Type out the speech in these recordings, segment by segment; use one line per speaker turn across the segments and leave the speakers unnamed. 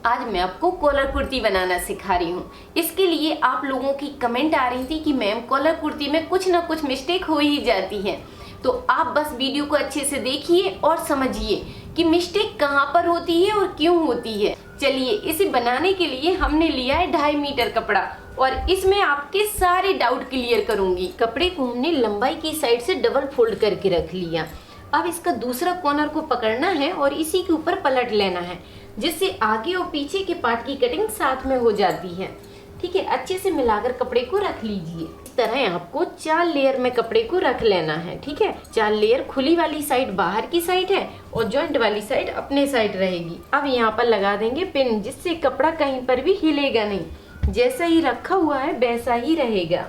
आज मैं आपको कॉलर कुर्ती बनाना सिखा रही हूँ। इसके लिए आप लोगों की कमेंट आ रही थी कि मैम कॉलर कुर्ती में कुछ ना कुछ मिस्टेक हो ही जाती है, तो आप बस वीडियो को अच्छे से देखिए और समझिए कि मिस्टेक कहाँ पर होती है और क्यों होती है। चलिए, इसे बनाने के लिए हमने लिया है 2.5 मीटर कपड़ा और इसमें आपके सारे डाउट क्लियर करूंगी। कपड़े को हमने लंबाई की साइड से डबल फोल्ड करके रख लिया। अब इसका दूसरा कॉर्नर को पकड़ना है और इसी के ऊपर पलट लेना है, जिससे आगे और पीछे के पार्ट की कटिंग साथ में हो जाती है। ठीक है, अच्छे से मिलाकर कपड़े को रख लीजिए। इस तरह आपको 4 लेयर में कपड़े को रख लेना है। ठीक है, 4 लेयर खुली वाली साइड बाहर की साइड है और जॉइंट वाली साइड अपने साइड रहेगी। अब यहाँ पर लगा देंगे पिन, जिससे कपड़ा कहीं पर भी हिलेगा नहीं, जैसा ही रखा हुआ है वैसा ही रहेगा।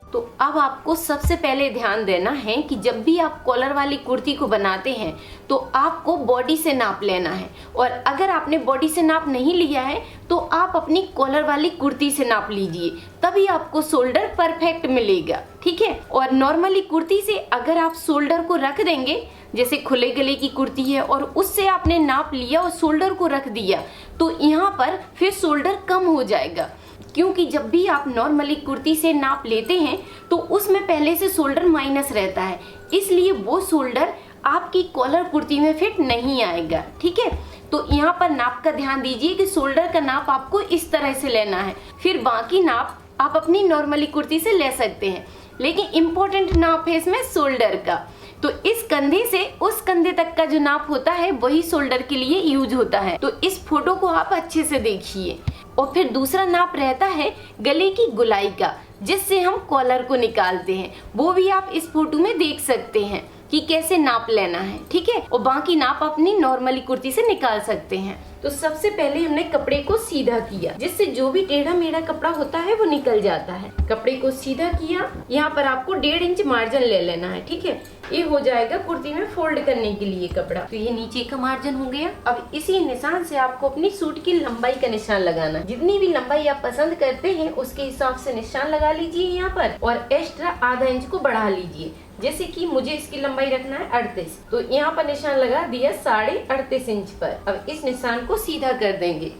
तो अब आपको सबसे पहले ध्यान देना है कि जब भी आप कॉलर वाली कुर्ती को बनाते हैं तो आपको बॉडी से नाप लेना है, और अगर आपने बॉडी से नाप नहीं लिया है तो आप अपनी कॉलर वाली कुर्ती से नाप लीजिए, तभी आपको शोल्डर परफेक्ट मिलेगा। ठीक है, और नॉर्मली कुर्ती से अगर आप शोल्डर को रख देंगे, जैसे खुले गले की कुर्ती है और उससे आपने नाप लिया और शोल्डर को रख दिया, तो यहाँ पर फिर शोल्डर कम हो जाएगा। क्योंकि जब भी आप नॉर्मली कुर्ती से नाप लेते हैं तो उसमें पहले से शोल्डर माइनस रहता है, इसलिए वो शोल्डर आपकी कॉलर कुर्ती में फिट नहीं आएगा। ठीक है, तो यहाँ पर नाप का ध्यान दीजिए कि शोल्डर का नाप आपको इस तरह से लेना है, फिर बाकी नाप आप अपनी नॉर्मली कुर्ती से ले सकते हैं, लेकिन इम्पोर्टेंट नाप है इसमें शोल्डर का। तो इस कंधे से उस कंधे तक का जो नाप होता है वही शोल्डर के लिए यूज होता है। तो इस फोटो को आप अच्छे से देखिए। और फिर दूसरा नाप रहता है गले की गोलाई का, जिससे हम कॉलर को निकालते हैं, वो भी आप इस फोटो में देख सकते हैं कि कैसे नाप लेना है। ठीक है, और बाकी नाप अपनी नॉर्मली कुर्ती से निकाल सकते हैं। तो सबसे पहले हमने कपड़े को सीधा किया, जिससे जो भी टेढ़ा मेढ़ा कपड़ा होता है वो निकल जाता है। कपड़े को सीधा किया, यहाँ पर आपको 1.5 इंच मार्जिन ले लेना है। ठीक है, ये हो जाएगा कुर्ती में फोल्ड करने के लिए कपड़ा। तो ये नीचे का मार्जिन हो गया। अब इसी निशान से आपको अपनी सूट की लंबाई का निशान लगाना। जितनी भी लंबाई आप पसंद करते हैं उसके हिसाब से निशान लगा लीजिए यहाँ पर, और एक्स्ट्रा आधा इंच को बढ़ा लीजिए। जैसे कि मुझे इसकी लंबाई रखना है 38, तो यहाँ पर निशान लगा दिया 38.5 इंच पर। अब इस निशान को सीधा कर देंगे।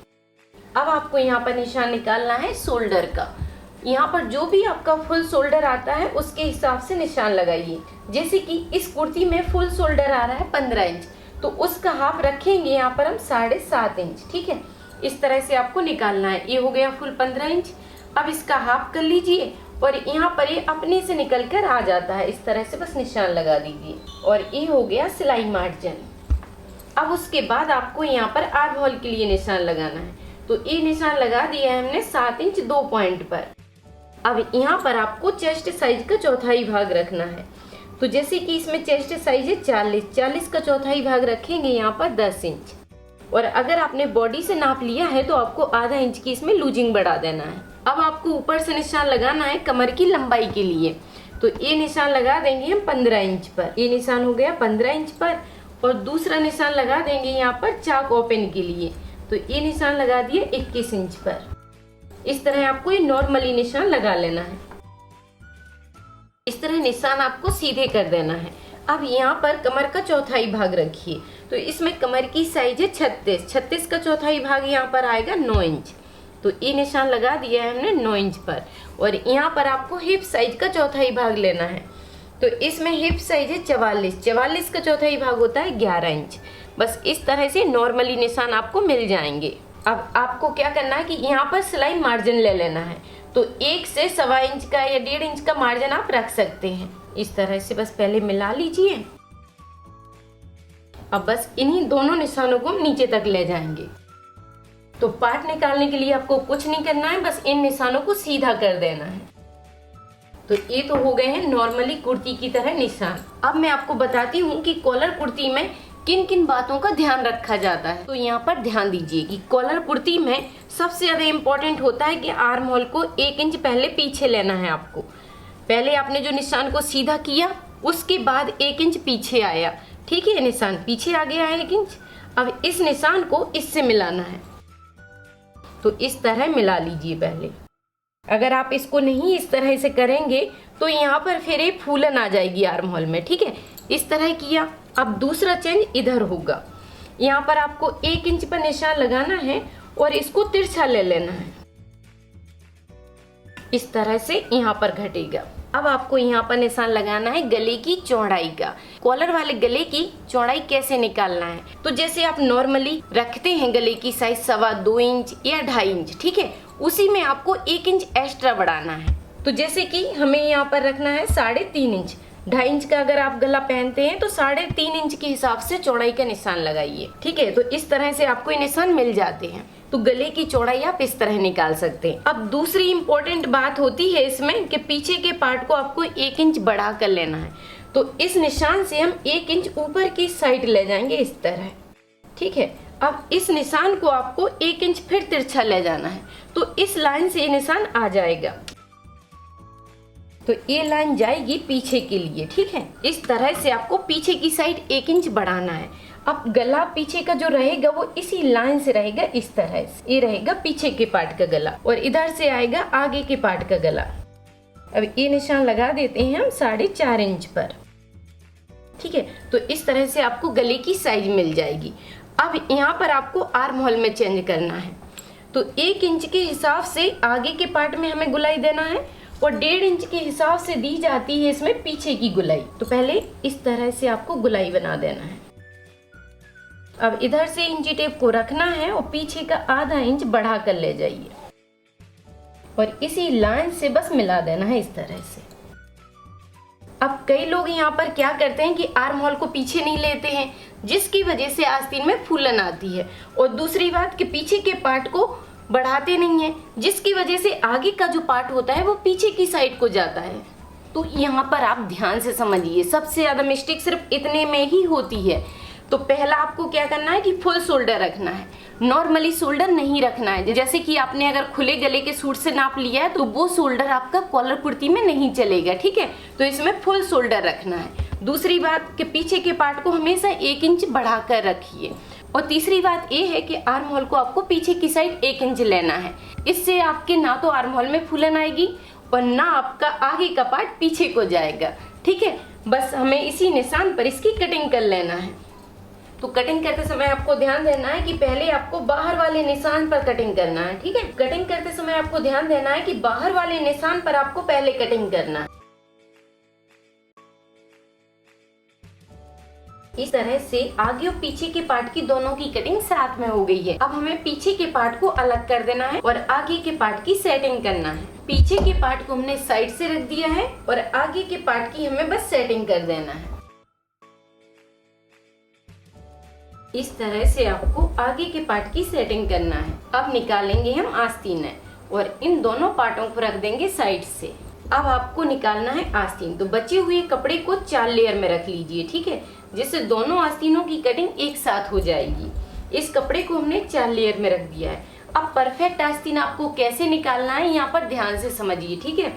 अब आपको यहाँ पर निशान निकालना है शोल्डर का। यहाँ पर जो भी आपका फुल शोल्डर आता है उसके हिसाब से निशान लगाइए। जैसे कि इस कुर्ती में फुल शोल्डर आ रहा है 15 इंच, तो उसका हाफ रखेंगे यहाँ पर हम 7.5 इंच। ठीक है, इस तरह से आपको निकालना है। ये हो गया फुल 15 इंच। अब इसका हाफ कर लीजिए और यहाँ पर ये अपने से निकल कर आ जाता है, इस तरह से बस निशान लगा दीजिए। और ये हो गया सिलाई मार्जिन। अब उसके बाद आपको यहाँ पर आर्म होल के लिए निशान लगाना है। तो ये निशान लगा दिया है हमने 7 इंच 2 पॉइंट पर। अब यहाँ पर आपको चेस्ट साइज का चौथाई भाग रखना है। तो जैसे कि इसमें चेस्ट साइज है 40 का चौथाई भाग रखेंगे यहाँ पर 10 इंच। और अगर आपने बॉडी से नाप लिया है तो आपको आधा इंच की इसमें लूजिंग बढ़ा देना है। अब आपको ऊपर से निशान लगाना है कमर की लंबाई के लिए। तो ये निशान लगा देंगे हम 15 इंच पर। ये निशान हो गया 15 इंच पर। और दूसरा निशान लगा देंगे यहाँ पर चाक ओपन के लिए। तो ये निशान लगा दिए 21 इंच पर। इस तरह आपको ये नॉर्मली निशान लगा लेना है। इस तरह निशान आपको सीधे कर देना है। अब यहाँ पर कमर का चौथाई भाग रखिए। तो इसमें कमर की साइज है 36 का चौथाई भाग यहाँ पर आएगा 9 इंच। तो ये निशान लगा दिया है हमने 9 इंच पर। और यहाँ पर आपको हिप साइज का चौथाई भाग लेना है। तो इसमें हिप साइज है 44 का चौथाई भाग होता है 11 इंच। बस इस तरह से नॉर्मली निशान आपको मिल जाएंगे। अब आपको क्या करना है कि यहाँ पर सिलाई मार्जिन ले लेना है। तो 1 से 1.25 इंच का या 1.5 इंच का मार्जिन आप रख सकते हैं। इस तरह से बस पहले मिला लीजिए। अब बस इन्हीं दोनों निशानों को हम नीचे तक ले जाएंगे। तो पार्ट निकालने के लिए आपको कुछ नहीं करना है, बस इन निशानों को सीधा कर देना है। तो ये तो हो गए हैं नॉर्मली कुर्ती की तरह निशान। अब मैं आपको बताती हूँ कि कॉलर कुर्ती में किन किन बातों का ध्यान रखा जाता है। तो यहाँ पर ध्यान दीजिए कि कॉलर कुर्ती में सबसे ज्यादा इम्पोर्टेंट होता है कि आर्म होल को 1 इंच पहले पीछे लेना है आपको। पहले आपने जो निशान को सीधा किया उसके बाद 1 इंच पीछे आया। ठीक है, निशान पीछे आ गया है 1 इंच। अब इस निशान को इससे मिलाना है। तो इस तरह मिला लीजिए पहले। अगर आप इसको नहीं इस तरह से करेंगे तो यहाँ पर फिर एक फूलन आ जाएगी आर्म होल में। ठीक है, इस तरह किया। अब दूसरा चेंज इधर होगा। यहाँ पर आपको 1 इंच पर निशान लगाना है और इसको तिरछा ले लेना है। इस तरह से यहाँ पर घटेगा। अब आपको यहाँ पर निशान लगाना है गले की चौड़ाई का। कॉलर वाले गले की चौड़ाई कैसे निकालना है, तो जैसे आप नॉर्मली रखते हैं गले की साइज 2.25 इंच या 2.5 इंच, ठीक है, उसी में आपको 1 इंच एक्स्ट्रा बढ़ाना है। तो जैसे कि हमें यहाँ पर रखना है 3.5 इंच। 2.5 इंच का अगर आप गला पहनते हैं तो 3.5 इंच के हिसाब से चौड़ाई का निशान लगाइए, ठीक है। तो इस तरह से आपको ये निशान मिल जाते हैं। तो गले की चौड़ाई आप इस तरह निकाल सकते हैं। अब दूसरी इम्पोर्टेंट बात होती है इसमें कि पीछे के पार्ट को आपको 1 इंच बढ़ा कर लेना है। तो इस निशान से हम 1 इंच ऊपर की साइड ले जाएंगे इस तरह, ठीक है। अब इस निशान को आपको 1 इंच फिर तिरछा ले जाना है। तो इस लाइन से ये निशान आ जाएगा। तो ये लाइन जाएगी पीछे के लिए, ठीक है। इस तरह से आपको पीछे की साइड 1 इंच बढ़ाना है। अब गला पीछे का जो रहेगा वो इसी लाइन से रहेगा, इस तरह से। ये रहेगा पीछे के पार्ट का गला और इधर से आएगा आगे के पार्ट का गला। अब ये निशान लगा देते हैं हम 4.5 इंच पर, ठीक है। तो इस तरह से आपको गले की साइज मिल जाएगी। अब यहाँ पर आपको आर्म होल में चेंज करना है। तो 1 इंच के हिसाब से आगे के पार्ट में हमें गुलाई देना है और 1.5 इंच के हिसाब से दी जाती है इसमें पीछे की गुलाई। तो पहले इस तरह से आपको गुलाई बना देना है। अब इधर से इंची टेप को रखना है और पीछे का आधा इंच बढ़ा कर ले जाइए और इसी लाइन से बस मिला देना है इस तरह से। अब कई लोग यहाँ पर क्या करते हैं कि आर्म होल को पीछे नहीं लेते हैं, जिसकी वजह से आस्तीन में फूलन आती है। और दूसरी बात कि पीछे के पार्ट को बढ़ाते नहीं है, जिसकी वजह से आगे का जो पार्ट होता है वो पीछे की साइड को जाता है। तो यहाँ पर आप ध्यान से समझिए, सबसे ज्यादा मिस्टेक सिर्फ इतने में ही होती है। तो पहला आपको क्या करना है कि फुल शोल्डर रखना है, नॉर्मली शोल्डर नहीं रखना है। जैसे कि आपने अगर खुले गले के सूट से नाप लिया है तो वो शोल्डर आपका कॉलर कुर्ती में नहीं चलेगा, ठीक है। तो इसमें फुल शोल्डर रखना है। दूसरी बात कि पीछे के पार्ट को हमेशा 1 इंच बढ़ा कर रखिए। और तीसरी बात ये है कि आर्म होल को आपको पीछे की साइड 1 इंच लेना है। इससे आपके ना तो आर्म होल में फूलन आएगी और ना आपका आगे का पार्ट पीछे को जाएगा, ठीक है। बस हमें इसी निशान पर इसकी कटिंग कर लेना है। तो कटिंग करते समय आपको ध्यान देना है कि पहले आपको बाहर वाले निशान पर कटिंग करना है, ठीक है। कटिंग करते समय आपको ध्यान देना है कि बाहर वाले निशान पर आपको पहले कटिंग करना है। इस तरह से आगे और पीछे के पार्ट की दोनों की कटिंग साथ में हो गई है। अब हमें पीछे के पार्ट को अलग कर देना है और आगे के पार्ट की सेटिंग करना है। पीछे के पार्ट को हमने साइड से रख दिया है और आगे के पार्ट की हमें बस सेटिंग कर देना है। इस तरह से आपको आगे के पार्ट की सेटिंग करना है। अब निकालेंगे हम आस्तीन और इन दोनों पार्टों को रख देंगे साइड से। अब आपको निकालना है आस्तीन। तो बचे हुए कपड़े को 4 लेयर में रख लीजिए, ठीक है, जिससे दोनों आस्तीनों की कटिंग एक साथ हो जाएगी। इस कपड़े को हमने 4 लेयर में रख दिया है। अब परफेक्ट आस्तीन आपको कैसे निकालना है यहाँ पर ध्यान से समझिए, ठीक है।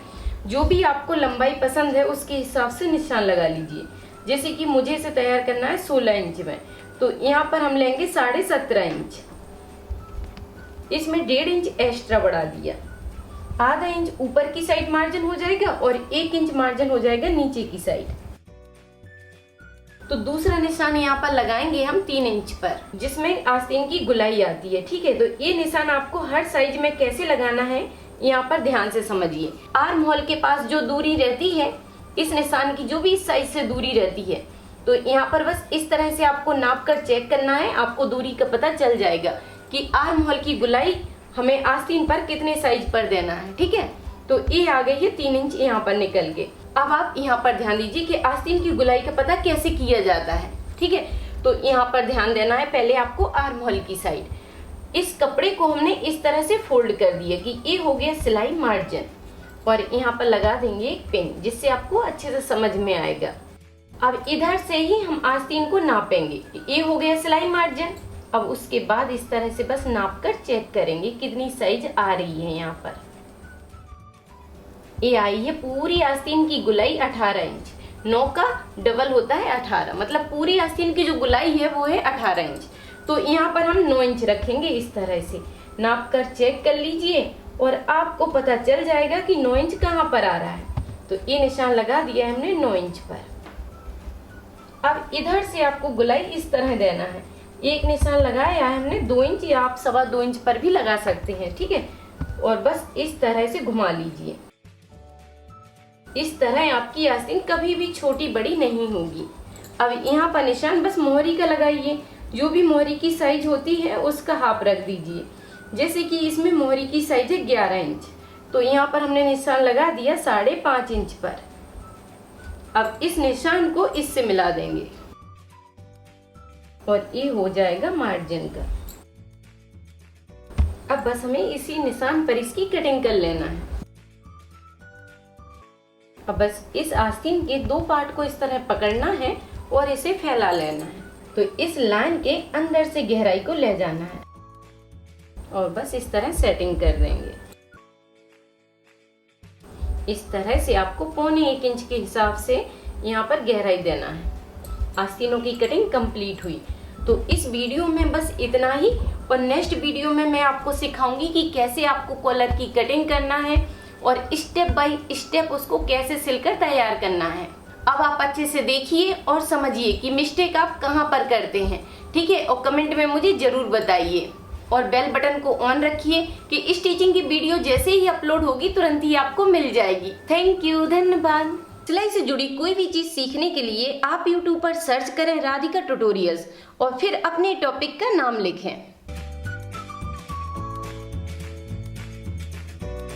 जो भी आपको लंबाई पसंद है उसके हिसाब से निशान लगा लीजिए। जैसे कि मुझे इसे तैयार करना है 16 इंच में, तो यहाँ पर हम लेंगे 17.5 इंच। इसमें 1.5 इंच एक्स्ट्रा बढ़ा दिया, आधा इंच ऊपर की साइड मार्जिन हो जाएगा और 1 इंच मार्जिन हो जाएगा नीचे की साइड। तो दूसरा निशान यहाँ पर लगाएंगे हम 3 इंच पर, जिसमें आस्तीन की गुलाई आती है, ठीक है। तो ये निशान आपको हर साइज में कैसे लगाना है यहाँ पर ध्यान से समझिए। आर्म होल के पास जो दूरी रहती है इस निशान की, जो भी इस साइज से दूरी रहती है, तो यहाँ पर बस इस तरह से आपको नाप कर चेक करना है। आपको दूरी का पता चल जाएगा कि आर्म होल की गुलाई हमें आस्तीन पर कितने साइज पर देना है, ठीक है। तो ये आ गई है 3 इंच यहाँ पर निकल के। अब आप यहाँ पर ध्यान दीजिए कि आस्तीन की गुलाई का पता कैसे किया जाता है, ठीक है। तो यहाँ पर ध्यान देना है, पहले आपको आर्म होल की साइड इस कपड़े को हमने इस तरह से फोल्ड कर दिया कि ये हो गया सिलाई मार्जिन और यहाँ पर लगा देंगे एक पिन, जिससे आपको अच्छे से समझ में आएगा। अब इधर से ही हम आस्तीन को नापेंगे। ये हो गया सिलाई मार्जिन। अब उसके बाद इस तरह से बस नाप कर चेक करेंगे कितनी साइज आ रही है। यहाँ पर ये आई है पूरी आस्तीन की गुलाई 18 इंच। 9 का डबल होता है 18, मतलब पूरी आस्तीन की जो गुलाई है वो है 18 इंच। तो यहाँ पर हम 9 इंच रखेंगे। इस तरह से नाप कर चेक कर लीजिए और आपको पता चल जाएगा कि 9 इंच कहाँ पर आ रहा है। तो ये निशान लगा दिया है हमने 9 इंच पर। अब इधर से आपको गुलाई इस तरह देना है, एक निशान लगाया है हमने 2 इंच, या आप 2.25 इंच पर भी लगा सकते हैं, ठीक है। और बस इस तरह से घुमा लीजिए। इस तरह आपकी आस्तीन कभी भी छोटी बड़ी नहीं होगी। अब यहाँ पर निशान बस मोहरी का लगाइए। जो भी मोहरी की साइज होती है उसका हाफ रख दीजिए। जैसे कि इसमें मोहरी की साइज है 11 इंच, तो यहाँ पर हमने निशान लगा दिया 5.5 इंच पर। अब इस निशान को इससे मिला देंगे और ये हो जाएगा मार्जिन का। अब बस हमें इसी निशान पर इसकी कटिंग कर लेना है। अब बस इस आस्तीन के 2 पार्ट को इस तरह पकड़ना है और इसे फैला लेना है। तो इस लाइन के अंदर से गहराई को ले जाना है और बस इस तरह सेटिंग कर देंगे। इस तरह से आपको 1.25 इंच के हिसाब से यहाँ पर गहराई देना है। आस्तीनों की कटिंग कंप्लीट हुई। तो इस वीडियो में बस इतना ही, और नेक्स्ट वीडियो में मैं आपको सिखाऊंगी कि कैसे आपको कॉलर की कटिंग करना है और स्टेप बाय स्टेप उसको कैसे सिलकर तैयार करना है। अब आप अच्छे से देखिए और समझिए कि मिस्टेक आप कहाँ पर करते हैं, ठीक है। और कमेंट में मुझे जरूर बताइए और बेल बटन को ऑन रखिए कि स्टिचिंग की वीडियो जैसे ही अपलोड होगी तुरंत ही आपको मिल जाएगी। थैंक यू, धन्यवाद। सिलाई से जुड़ी कोई भी चीज सीखने के लिए आप YouTube पर सर्च करें राधिका ट्यूटोरियल्स और फिर अपने टॉपिक का नाम लिखें।